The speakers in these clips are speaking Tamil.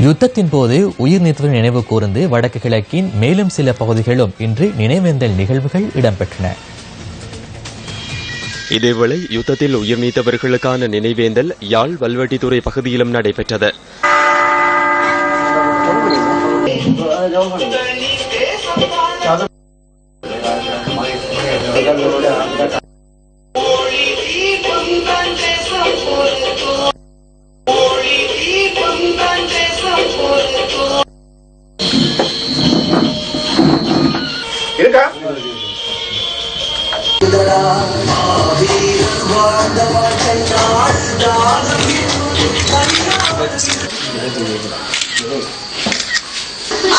யுத்தத்தின் போது உயிர் நீத்தவர்கள் நினைவு கூர்ந்து வடக்கு கிழக்கின் மேலும் சில பகுதிகளும் இன்று நினைவேந்தல் நிகழ்வுகள் இடம்பெற்றன. இதேவேளை யுத்தத்தில் உயிர் நீத்தவர்களுக்கான நினைவேந்தல் யாழ் வல்வெட்டித்துறை பகுதியிலும் நடைபெற்றது.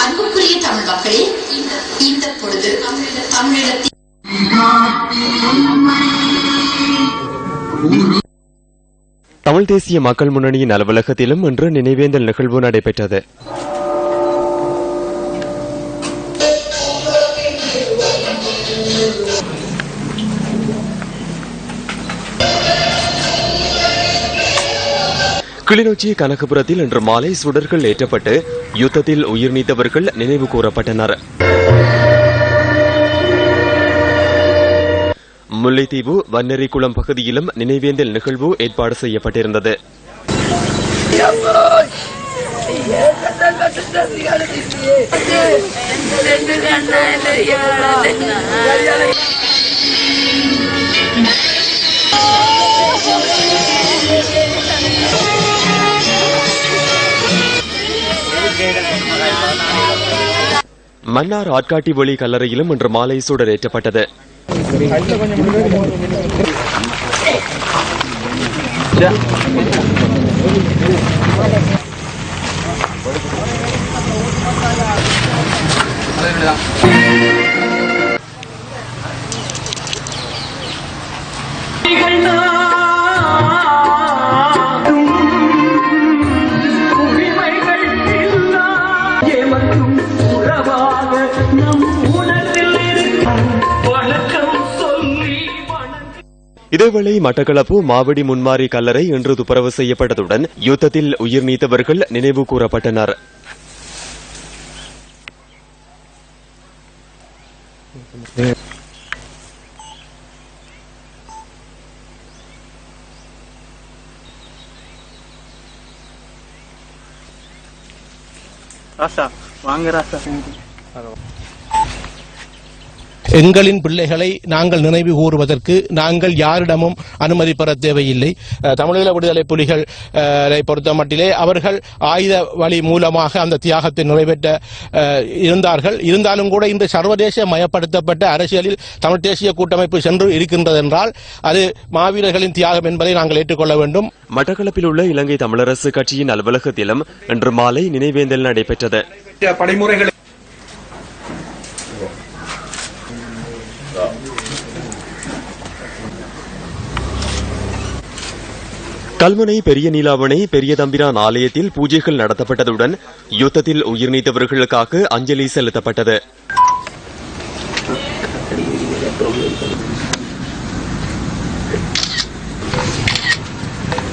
அன்புக்குரிய தமிழ் மக்களே, இந்த பொழுது தமிழ் தேசிய மக்கள் முன்னணியின் அலுவலகத்திலும் இன்று நினைவேந்தல் நிகழ்வு நடைபெற்றது. கிளிநொச்சி கனகபுரத்தில் இன்று மாலை சுடர்கள் ஏற்றப்பட்டு யுத்தத்தில் உயிர் நீத்தவர்கள் நினைவு கூறப்பட்டனர். முல்லைத்தீவு வன்னரிக்குளம் பகுதியிலும் நினைவேந்தல் நிகழ்வு ஏற்பாடு செய்யப்பட்டிருந்தது. மன்னார் ஆட்காட்டி வழி கல்லறையிலும் இன்று மாலை சுடர் ஏற்றப்பட்டது. இதேவேளை மட்டக்களப்பு மாவடி முன்மாரி கல்லறை இன்று துப்புரவு செய்யப்பட்டதுடன் யுத்தத்தில் உயிர் நீத்தவர்கள் நினைவு கூறப்பட்டனர். எங்களின் பிள்ளைகளை நாங்கள் நினைவு கூறுவதற்கு நாங்கள் யாரிடமும் அனுமதி பெற தேவையில்லை. தமிழீழ விடுதலை புலிகள் பொறுத்த மட்டிலே அவர்கள் ஆயுத வழி மூலமாக அந்த தியாகத்தை நிறைவேற்ற இருந்தாலும் கூட இன்று சர்வதேச மயப்படுத்தப்பட்ட அரசியலில் தமிழ் தேசிய கூட்டமைப்பு சென்று இருக்கின்றது என்றால் அது மாவீரர்களின் தியாகம் என்பதை நாங்கள் ஏற்றுக்கொள்ள வேண்டும். மட்டக்களப்பில் உள்ள இலங்கை தமிழரசு கட்சியின் அலுவலகத்திலும் இன்று மாலை நினைவேந்தல் நடைபெற்றது. கல்முனை பெரிய நீலாவணை பெரிய தம்பிரான் ஆலயத்தில் பூஜைகள் நடத்தப்பட்டதுடன் யுத்தத்தில் உயிர் நீத்தவர்களுக்காக அஞ்சலி செலுத்தப்பட்டது.